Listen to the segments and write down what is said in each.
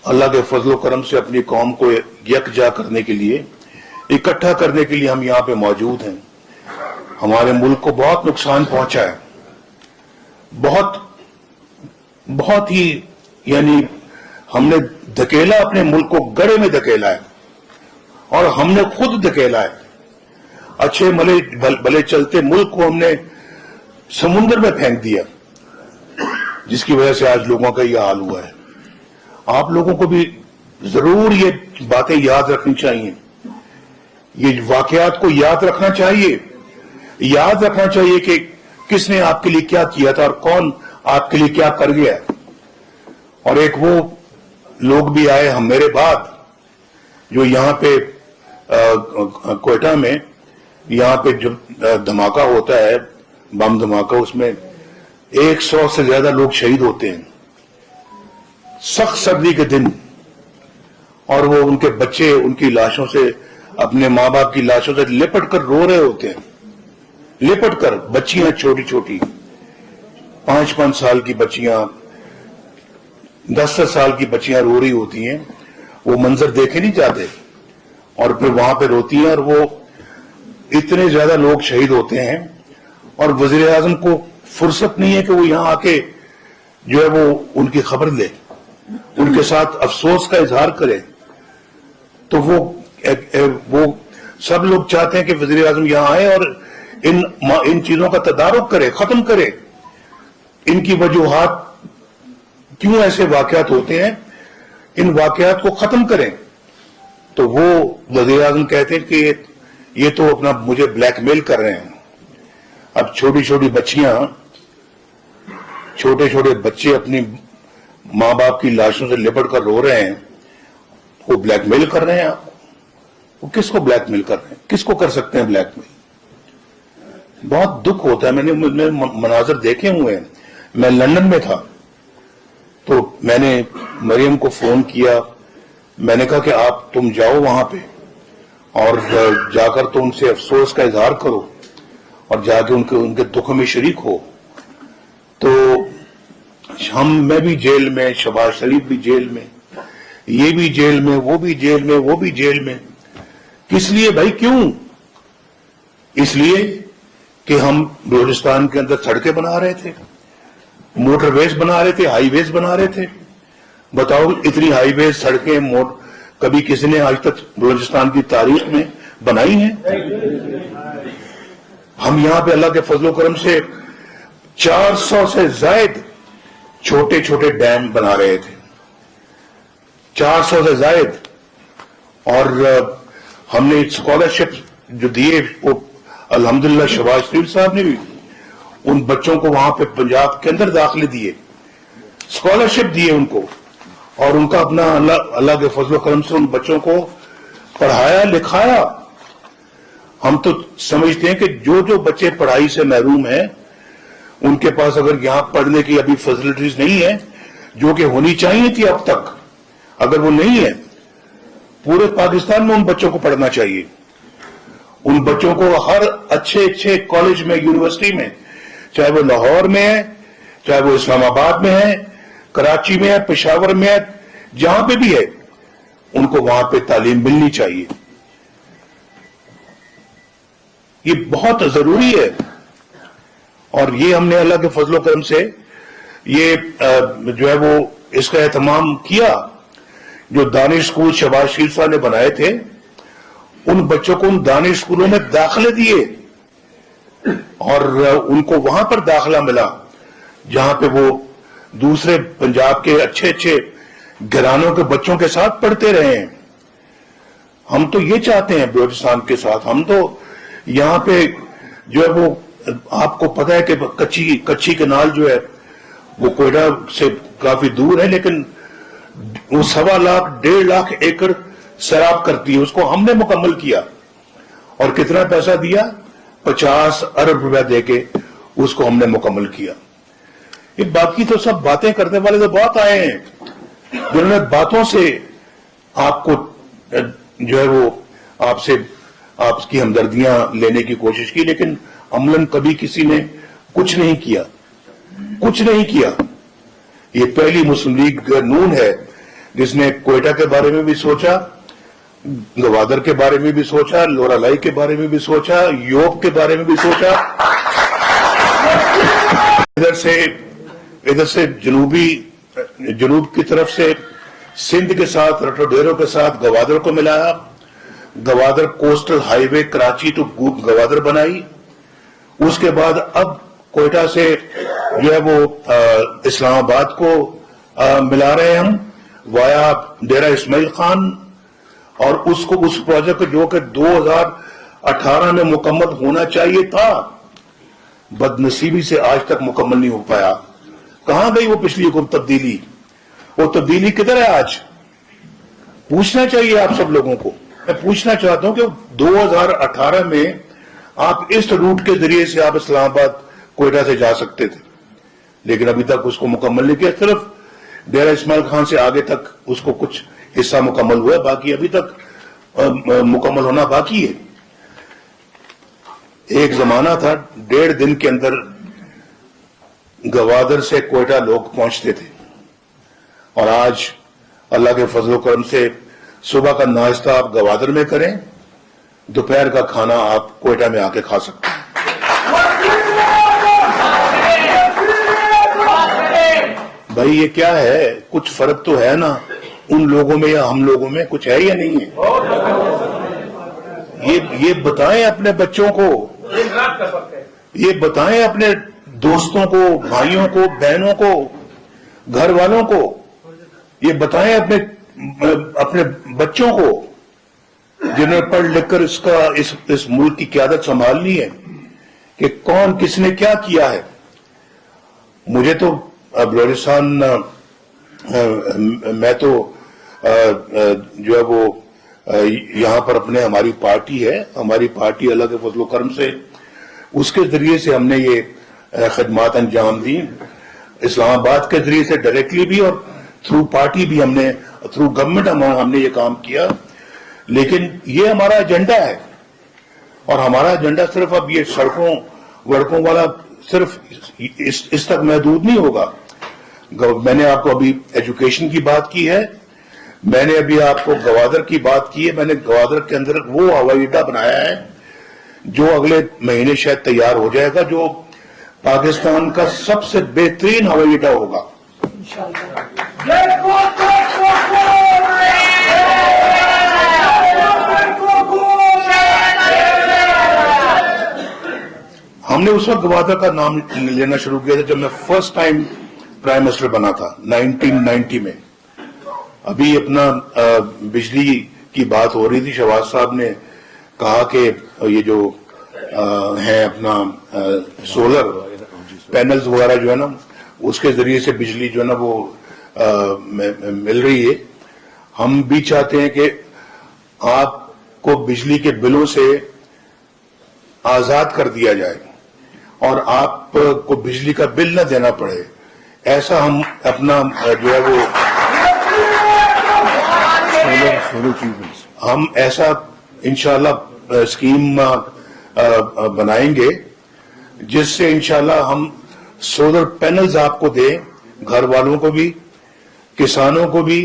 اللہ کے फजल व करम से अपनी कौम को यकजा करने के लिए, इकट्ठा करने के लिए हम यहाँ पे मौजूद हैं। हमारे मुल्क को बहुत नुकसान पहुंचा है, बहुत ही, यानी हमने धकेला, अपने मुल्क को गड़े में धकेला है और हमने खुद धकेला है। अच्छे भले चलते मुल्क को हमने समुद्र में फेंक दिया, जिसकी वजह से आज लोगों का यह हाल हुआ है। आप लोगों को भी जरूर ये बातें याद रखनी चाहिए, ये वाकयात को याद रखना चाहिए कि किसने आपके लिए क्या किया था और कौन आपके लिए क्या कर गया। और एक वो लोग भी आए हम मेरे बाद, जो यहाँ पे कोयटा में यहाँ पे जो धमाका होता है, बम धमाका, उसमें 100 से ज्यादा लोग शहीद होते हैं सख्त सर्दी के दिन, और वो उनके बच्चे उनकी लाशों से, अपने माँ बाप की लाशों से लिपट कर रो रहे होते हैं, लिपट कर। बच्चियां छोटी छोटी 5-5 साल की बच्चियां, 10-10 साल की बच्चियां रो रही होती हैं। वो मंजर देखे नहीं जाते और फिर वहां पे रोती हैं, और वो इतने ज्यादा लोग शहीद होते हैं और वजीर आजम को फुर्सत नहीं है कि वो यहां आके जो है वो उनकी खबर ले, उनके साथ अफसोस का इजहार करे। तो वो सब लोग चाहते हैं कि वजीर आजम यहां आए और इन चीजों का तदारुक करे, खत्म करे, इनकी वजूहात क्यों ऐसे वाकयात होते हैं, इन वाकयात को खत्म करें। तो वो वजीर आजम कहते हैं कि ये तो अपना मुझे ब्लैकमेल कर रहे हैं। अब छोटी छोटी बच्चियां, छोटे छोटे बच्चे अपनी मां बाप की लाशों से लिपट कर रो रहे हैं, वो ब्लैकमेल कर रहे हैं। वो किसको ब्लैकमेल कर रहे हैं, किसको कर सकते हैं ब्लैकमेल? बहुत दुख होता है। मैंने मनाजर देखे हुए हैं। मैं लंदन में था तो मैंने मरियम को फोन किया, मैंने कहा कि तुम जाओ वहां पे और जाकर तो उनसे अफसोस का इजहार करो और जाके उनके दुख में शरीक हो। तो मैं भी जेल में, शहबाज शरीफ भी जेल में, ये भी जेल में, वो भी जेल में, वो भी जेल में। किस लिए भाई, क्यों? इसलिए कि हम बलूचिस्तान के अंदर सड़कें बना रहे थे, मोटरवेज बना रहे थे, हाईवेज बना रहे थे। बताओ, इतनी हाईवेज, सड़कें, कभी किसी ने आज तक बलूचिस्तान की तारीख में बनाई है? हम यहां पे अल्लाह के फजलो करम से 400 से ज्यादा छोटे छोटे डैम बना रहे थे, 400 से ज्यादा। और हमने स्कॉलरशिप जो दिए, वो अल्हम्दुलिल्लाह शहबाज शरीफ साहब ने भी उन बच्चों को वहां पे पंजाब के अंदर दाखिले दिए, स्कॉलरशिप दिए उनको, और उनका अपना अल्लाह के फजल करम से उन बच्चों को पढ़ाया लिखाया। हम तो समझते हैं कि जो जो बच्चे पढ़ाई से महरूम हैं, उनके पास अगर यहां पढ़ने की अभी फैसिलिटीज नहीं है जो कि होनी चाहिए थी अब तक, अगर वो नहीं है, पूरे पाकिस्तान में उन बच्चों को पढ़ना चाहिए। उन बच्चों को हर अच्छे कॉलेज में, यूनिवर्सिटी में, चाहे वो लाहौर में है, चाहे वो इस्लामाबाद में है, कराची में है, पेशावर में है, जहां पे भी है, उनको वहां पे तालीम मिलनी चाहिए। ये बहुत जरूरी है। और ये हमने अल्लाह के फजलो करम से ये जो है वो इसका एहतमाम किया। जो दानिश स्कूल शहबाज शरीफ साहब ने बनाए थे, उन बच्चों को उन दानिश स्कूलों में दाखिले दिए और उनको वहां पर दाखिला मिला जहां पे वो दूसरे पंजाब के अच्छे घरानों के बच्चों के साथ पढ़ते रहे हैं। हम तो ये चाहते हैं बलूचिस्तान के साथ। हम तो यहां पे जो है वो, आपको पता है कि कच्ची कनाल जो है वो कोयटा से काफी दूर है, लेकिन वो 1.25 लाख 1.5 लाख एकड़ सैराब करती है। उसको हमने मुकम्मल किया और कितना पैसा दिया? 50 अरब रुपया देके उसको हमने मुकम्मल किया। ये बाकी तो सब बातें करने वाले तो बहुत आए हैं, जिन्होंने बातों से आपको जो है वो आपकी हमदर्दियां लेने की कोशिश की, लेकिन अमलन कभी किसी ने कुछ नहीं किया। ये पहली मुस्लिम लीग नून है جس نے کوئٹہ کے بارے میں بھی سوچا, گوادر کے بارے میں بھی سوچا, لورالائی کے بارے میں بھی سوچا, یوب کے بارے میں بھی سوچا. ادھر سے جنوب کی طرف سے سندھ کے ساتھ, رٹوڈیرو کے ساتھ گوادر کو ملایا. Gwadar coastal highway Karachi to Gwadar بنائی. اس کے بعد اب کوئٹہ سے جو ہے وہ اسلام آباد کو ملا رہے ہیں ہم وایا ڈیرہ اسماعیل خان, اور اس پروجیکٹ جو کہ 2018 میں مکمل ہونا چاہیے تھا, بدنصیبی سے آج تک مکمل نہیں ہو پایا. کہاں گئی وہ پچھلی تبدیلی؟ وہ تبدیلی کدھر ہے آج؟ پوچھنا چاہیے آپ سب لوگوں کو. میں پوچھنا چاہتا ہوں کہ 2018 میں آپ اس روٹ کے ذریعے سے آپ اسلام آباد کوئٹہ سے جا سکتے تھے, لیکن ابھی تک اس کو مکمل نہیں کیا. صرف ڈیرہ اسماعیل خان سے آگے تک اس کو کچھ حصہ مکمل ہوا, باقی ابھی تک مکمل ہونا باقی ہے. ایک زمانہ تھا 1.5 دن کے اندر گوادر سے کوئٹہ لوگ پہنچتے تھے, اور آج اللہ کے فضل و کرم سے صبح کا ناشتہ آپ گوادر میں کریں, دوپہر کا کھانا آپ کوئٹہ میں آ کے کھا سکتے ہیں. بھائی یہ کیا ہے؟ کچھ فرق تو ہے نا ان لوگوں میں یا ہم لوگوں میں؟ کچھ ہے یا نہیں ہے؟ یہ بتائیں اپنے بچوں کو, یہ بتائیں اپنے دوستوں کو, بھائیوں کو, بہنوں کو, گھر والوں کو, یہ بتائیں اپنے بچوں کو جنہوں نے پڑھ لکھ کر اس ملک کی قیادت سنبھالنی ہے, کہ کون کس نے کیا کیا ہے. مجھے تو بلوچستان, میں تو جو ہے وہ یہاں پر ہماری پارٹی ہے, ہماری پارٹی اللہ کے فضل و کرم سے اس کے ذریعے سے ہم نے یہ خدمات انجام دی. اسلام آباد کے ذریعے سے ڈائریکٹلی بھی اور تھرو پارٹی بھی ہم نے, تھرو گورنمنٹ ہم نے یہ کام کیا. لیکن یہ ہمارا ایجنڈا ہے, اور ہمارا ایجنڈا صرف اب یہ سڑکوں وڑکوں والا صرف اس تک محدود نہیں ہوگا. میں نے آپ کو ابھی ایجوکیشن کی بات کی ہے, میں نے ابھی آپ کو گوادر کی بات کی ہے. میں نے گوادر کے اندر وہ ہوائی اڈا بنایا ہے جو اگلے مہینے شاید تیار ہو جائے گا, جو پاکستان کا سب سے بہترین ہوائی اڈا ہوگا. ہم نے اس وقت گوادر کا نام لینا شروع کیا تھا جب میں فرسٹ ٹائم پرائم منسٹر بنا تھا 1990 میں. ابھی اپنا بجلی کی بات ہو رہی تھی, شہباز صاحب نے کہا کہ یہ جو ہیں اپنا سولر پینلز وغیرہ جو ہے نا, اس کے ذریعے سے بجلی جو ہے نا وہ مل رہی ہے. ہم بھی چاہتے ہیں کہ آپ کو بجلی کے بلوں سے آزاد کر دیا جائے اور آپ کو بجلی کا بل نہ دینا پڑے. ایسا ہم اپنا جو ہے وہ ہم ایسا انشاءاللہ اسکیم بنائیں گے جس سے انشاءاللہ ہم سولر پینلز آپ کو دیں, گھر والوں کو بھی, کسانوں کو بھی,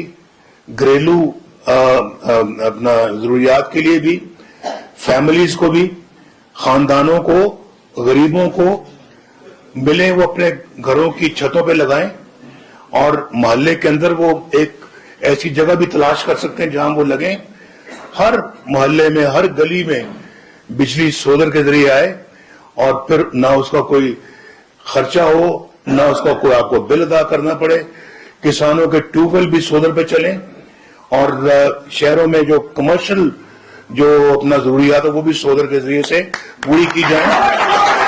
گھریلو اپنا ضروریات کے لیے بھی, فیملیز کو بھی, خاندانوں کو, غریبوں کو ملیں. وہ اپنے گھروں کی چھتوں پہ لگائیں, اور محلے کے اندر وہ ایک ایسی جگہ بھی تلاش کر سکتے ہیں جہاں وہ لگیں. ہر محلے میں, ہر گلی میں بجلی سولر کے ذریعے آئے, اور پھر نہ اس کا کوئی خرچہ ہو, نہ اس کا کوئی آپ کو بل ادا کرنا پڑے. کسانوں کے ٹیوب ویل بھی سولر پہ چلیں, اور شہروں میں جو کمرشل جو اپنا ضروریات ہے وہ بھی سولر کے ذریعے سے پوری کی جائیں.